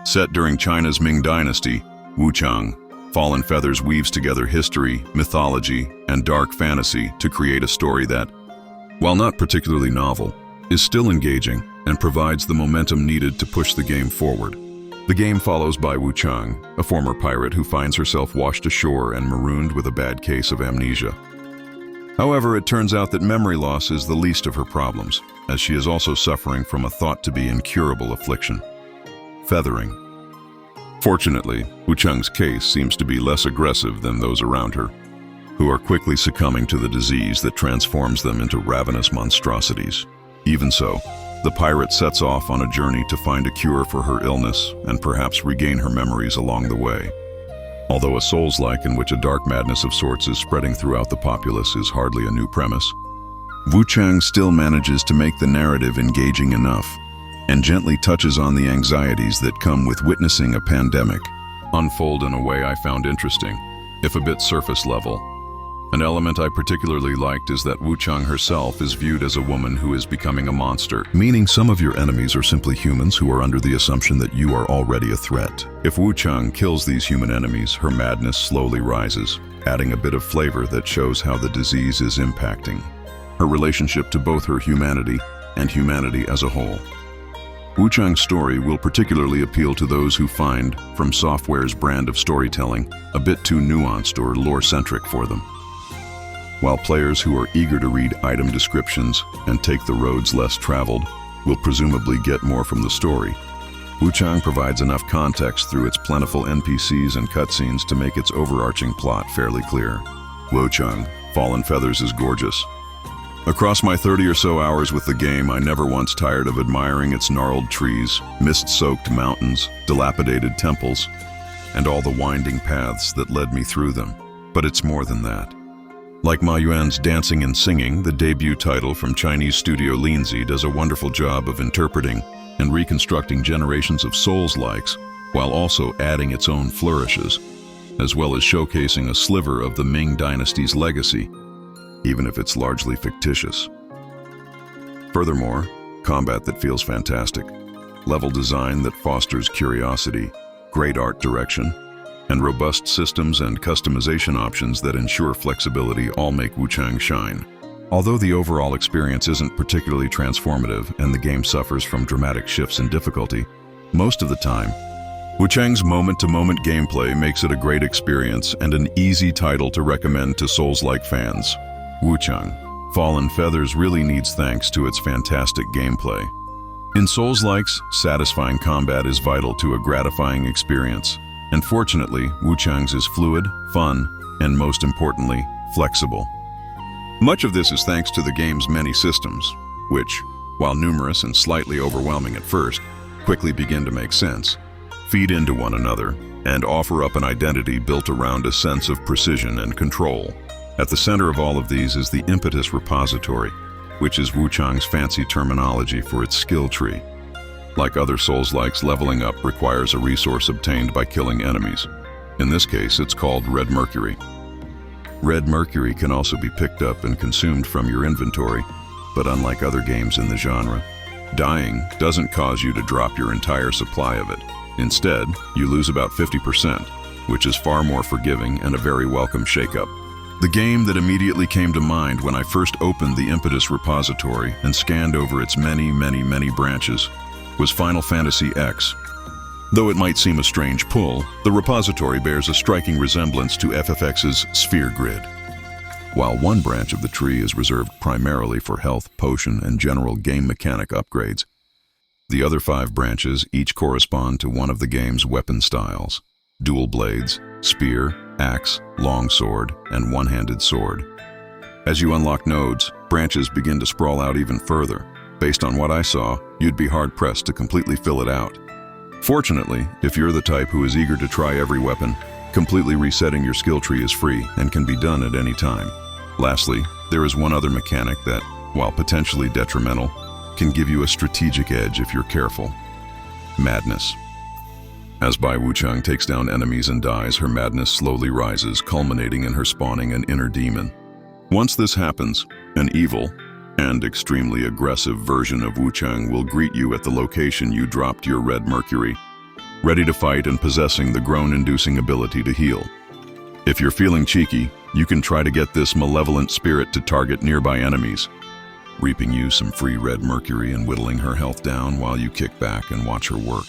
Set during China's Ming Dynasty, Wuchang, Fallen Feathers weaves together history, mythology, and dark fantasy to create a story that, while not particularly novel, is still engaging and provides the momentum needed to push the game forward. The game follows Bai Wuchang, a former pirate who finds herself washed ashore and marooned with a bad case of amnesia. However, it turns out that memory loss is the least of her problems, as she is also suffering from a thought-to-be incurable affliction: feathering. Fortunately, Wuchang's case seems to be less aggressive than those around her, who are quickly succumbing to the disease that transforms them into ravenous monstrosities. Even so, the pirate sets off on a journey to find a cure for her illness and perhaps regain her memories along the way. Although a Souls-like in which a dark madness of sorts is spreading throughout the populace is hardly a new premise, Wuchang still manages to make the narrative engaging enough and gently touches on the anxieties that come with witnessing a pandemic unfold in a way I found interesting, if a bit surface level. An element I particularly liked is that Wuchang herself is viewed as a woman who is becoming a monster, meaning some of your enemies are simply humans who are under the assumption that you are already a threat. If Wuchang kills these human enemies, her madness slowly rises, adding a bit of flavor that shows how the disease is impacting her relationship to both her humanity and humanity as a whole. Wuchang's story will particularly appeal to those who find, from software's brand of storytelling, a bit too nuanced or lore-centric for them. While players who are eager to read item descriptions and take the roads less traveled will presumably get more from the story, Wuchang provides enough context through its plentiful NPCs and cutscenes to make its overarching plot fairly clear. Wuchang, Fallen Feathers is gorgeous. Across my 30 or so hours with the game, I never once tired of admiring its gnarled trees, mist-soaked mountains, dilapidated temples, and all the winding paths that led me through them. But it's more than that. Like Ma Yuan's Dancing and Singing, the debut title from Chinese studio Linzi does a wonderful job of interpreting and reconstructing generations of Souls-likes, while also adding its own flourishes, as well as showcasing a sliver of the Ming Dynasty's legacy, even if it's largely fictitious. Furthermore, combat that feels fantastic, level design that fosters curiosity, great art direction, and robust systems and customization options that ensure flexibility all make Wuchang shine. Although the overall experience isn't particularly transformative and the game suffers from dramatic shifts in difficulty, most of the time, Wuchang's moment-to-moment gameplay makes it a great experience and an easy title to recommend to Souls-like fans. Wuchang, Fallen Feathers really needs thanks to its fantastic gameplay. In Souls-likes, satisfying combat is vital to a gratifying experience, and fortunately, Wuchang's is fluid, fun, and most importantly, flexible. Much of this is thanks to the game's many systems, which, while numerous and slightly overwhelming at first, quickly begin to make sense, feed into one another, and offer up an identity built around a sense of precision and control. At the center of all of these is the Impetus Repository, which is Wuchang's fancy terminology for its skill tree. Like other Souls-likes, leveling up requires a resource obtained by killing enemies. In this case, it's called Red Mercury. Red Mercury can also be picked up and consumed from your inventory, but unlike other games in the genre, dying doesn't cause you to drop your entire supply of it. Instead, you lose about 50%, which is far more forgiving and a very welcome shakeup. The game that immediately came to mind when I first opened the Impetus Repository and scanned over its many branches was Final Fantasy X. Though it might seem a strange pull, the repository bears a striking resemblance to FFX's Sphere Grid. While one branch of the tree is reserved primarily for health, potion, and general game mechanic upgrades, the other 5 branches each correspond to one of the game's weapon styles: dual blades, spear, axe, longsword, and one-handed sword. As you unlock nodes, branches begin to sprawl out even further. Based on what I saw, you'd be hard-pressed to completely fill it out. Fortunately, if you're the type who is eager to try every weapon, completely resetting your skill tree is free and can be done at any time. Lastly, there is one other mechanic that, while potentially detrimental, can give you a strategic edge if you're careful: madness. As Bai Wuchang takes down enemies and dies, her madness slowly rises, culminating in her spawning an inner demon. Once this happens, an evil and extremely aggressive version of Wuchang will greet you at the location you dropped your Red Mercury. ready to fight and possessing the groan-inducing ability to heal. If you're feeling cheeky, you can try to get this malevolent spirit to target nearby enemies, reaping you some free red mercury and whittling her health down while you kick back and watch her work.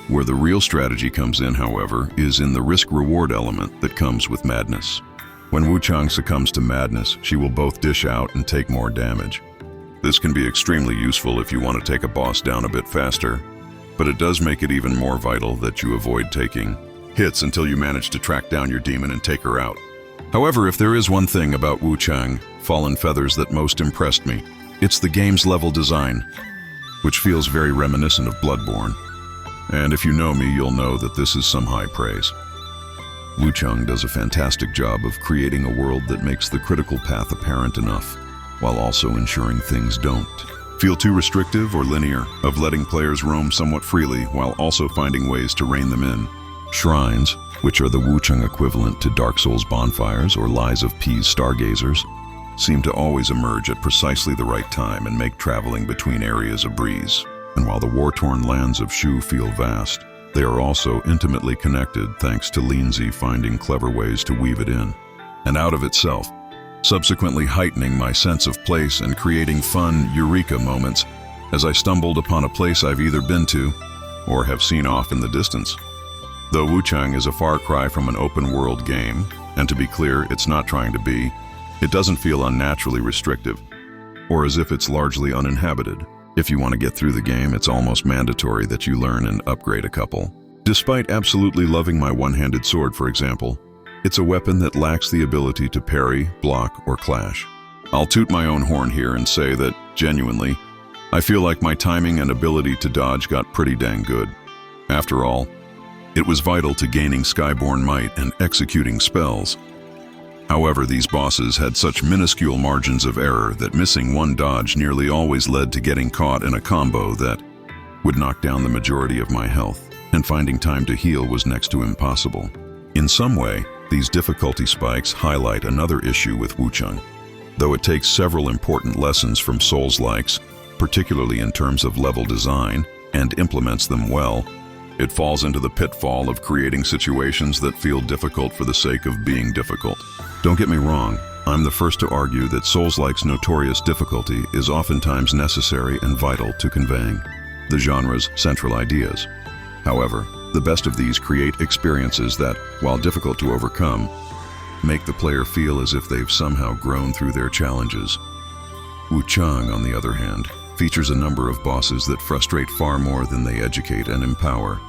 Where the real strategy comes in, however, is in the risk-reward element that comes with madness. When Wuchang succumbs to madness, she will both dish out and take more damage. This can be extremely useful if you want to take a boss down a bit faster, but it does make it even more vital that you avoid taking hits until you manage to track down your demon and take her out. However, if there is one thing about Wuchang, Fallen Feathers, that most impressed me, it's the game's level design, which feels very reminiscent of Bloodborne. And if you know me, you'll know that this is some high praise. Wuchang does a fantastic job of creating a world that makes the critical path apparent enough, while also ensuring things don't feel too restrictive or linear, of letting players roam somewhat freely while also finding ways to rein them in. Shrines, which are the Wuchang equivalent to Dark Souls bonfires or Lies of P's stargazers, seem to always emerge at precisely the right time and make traveling between areas a breeze. And while the war-torn lands of Shu feel vast, they are also intimately connected thanks to Lindsay finding clever ways to weave it in and out of itself, subsequently heightening my sense of place and creating fun eureka moments as I stumbled upon a place I've either been to or have seen off in the distance. Though Wuchang is a far cry from an open-world game, and to be clear, it's not trying to be, it doesn't feel unnaturally restrictive, or as if it's largely uninhabited. If you want to get through the game, it's almost mandatory that you learn and upgrade a couple. Despite absolutely loving my one-handed sword, for example, it's a weapon that lacks the ability to parry, block, or clash. I'll toot my own horn here and say that, genuinely, I feel like my timing and ability to dodge got pretty dang good. After all, it was vital to gaining Skyborn might and executing spells. However, these bosses had such minuscule margins of error that missing one dodge nearly always led to getting caught in a combo that would knock down the majority of my health, and finding time to heal was next to impossible. In some way, these difficulty spikes highlight another issue with Wuchang. Though it takes several important lessons from Souls-likes, particularly in terms of level design, and implements them well, it falls into the pitfall of creating situations that feel difficult for the sake of being difficult. Don't get me wrong, I'm the first to argue that Souls-like's notorious difficulty is oftentimes necessary and vital to conveying the genre's central ideas. However, the best of these create experiences that, while difficult to overcome, make the player feel as if they've somehow grown through their challenges. Wuchang, on the other hand, features a number of bosses that frustrate far more than they educate and empower.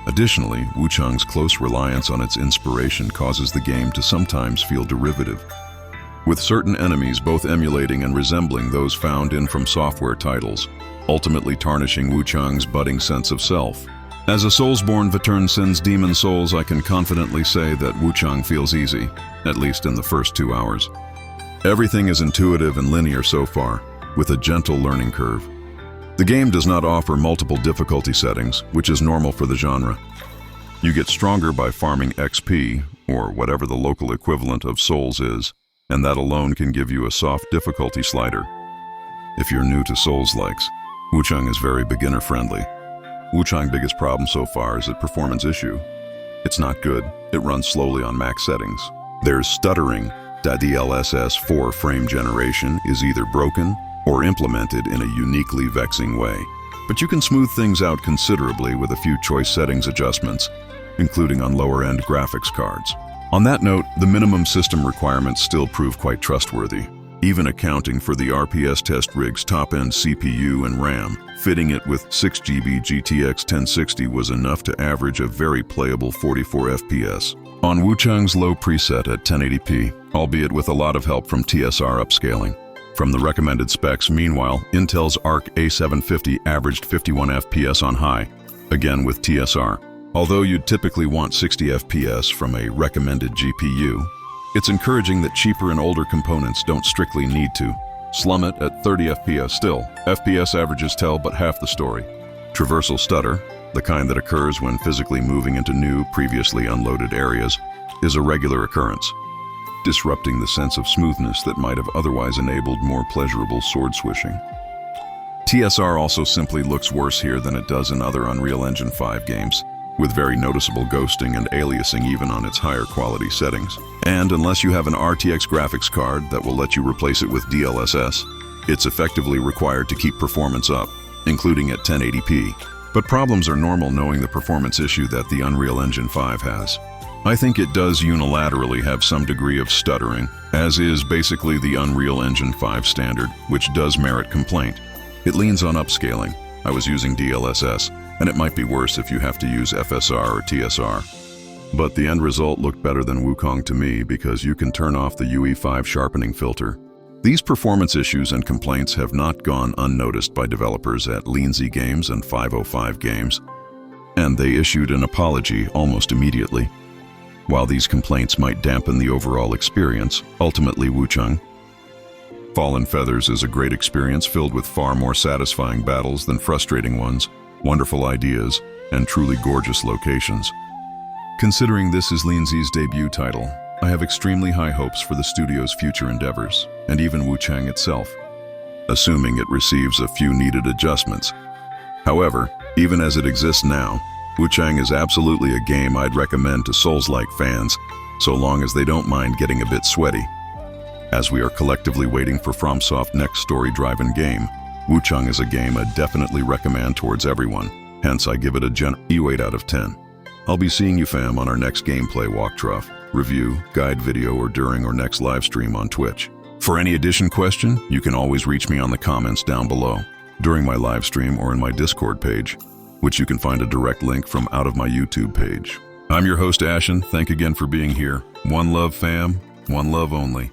Additionally, Wuchang's close reliance on its inspiration causes the game to sometimes feel derivative, with certain enemies both emulating and resembling those found in From Software titles, ultimately tarnishing Wuchang's budding sense of self. As a Soulsborne veteran since Demon Souls, I can confidently say that Wuchang feels easy, at least in the first 2 hours. Everything is intuitive and linear so far, with a gentle learning curve. The game does not offer multiple difficulty settings, which is normal for the genre. You get stronger by farming XP, or whatever the local equivalent of Souls is, and that alone can give you a soft difficulty slider. If you're new to Souls-likes, Wuchang is very beginner-friendly. Wuchang's biggest problem so far is a performance issue. It's not good, it runs slowly on max settings. There's stuttering. The DLSS 4 frame generation is either broken or implemented in a uniquely vexing way. But you can smooth things out considerably with a few choice settings adjustments, including on lower-end graphics cards. On that note, the minimum system requirements still prove quite trustworthy, even accounting for the RPS test rig's top-end CPU and RAM. Fitting it with 6GB GTX 1060 was enough to average a very playable 44 FPS. On Wuchang's low preset at 1080p, albeit with a lot of help from TSR upscaling. From the recommended specs, meanwhile, Intel's Arc A750 averaged 51 FPS on high, again with TSR. Although you'd typically want 60 FPS from a recommended GPU, it's encouraging that cheaper and older components don't strictly need to. Slum it at 30 FPS still. FPS averages tell but half the story. Traversal stutter, the kind that occurs when physically moving into new, previously unloaded areas, is a regular occurrence, disrupting the sense of smoothness that might have otherwise enabled more pleasurable sword swishing. TSR also simply looks worse here than it does in other Unreal Engine 5 games, with very noticeable ghosting and aliasing even on its higher quality settings. And unless you have an RTX graphics card that will let you replace it with DLSS, it's effectively required to keep performance up, including at 1080p. But problems are normal knowing the performance issue that the Unreal Engine 5 has. I think it does unilaterally have some degree of stuttering, as is basically the Unreal Engine 5 standard, which does merit complaint. It leans on upscaling. I was using DLSS, and it might be worse if you have to use FSR or TSR. But the end result looked better than Wuchang to me because you can turn off the UE5 sharpening filter. These performance issues and complaints have not gone unnoticed by developers at Lean-Z Games and 505 Games, and they issued an apology almost immediately. While these complaints might dampen the overall experience, ultimately Wuchang Fallen Feathers is a great experience filled with far more satisfying battles than frustrating ones, wonderful ideas, and truly gorgeous locations. Considering this is Lean-Z's debut title, I have extremely high hopes for the studio's future endeavors, and even Wuchang itself, assuming it receives a few needed adjustments. However, even as it exists now, Wuchang is absolutely a game I'd recommend to Souls-like fans, so long as they don't mind getting a bit sweaty. As we are collectively waiting for FromSoft's next story-driven game, Wuchang is a game I'd definitely recommend towards everyone, hence I give it a 8 out of 10. I'll be seeing you fam on our next gameplay walkthrough, review, guide video, or during our next live stream on Twitch. For any addition question, you can always reach me on the comments down below, during my live stream or in my Discord page, which you can find a direct link from out of my YouTube page. I'm your host Ashen, thank again for being here. One love fam, one love only.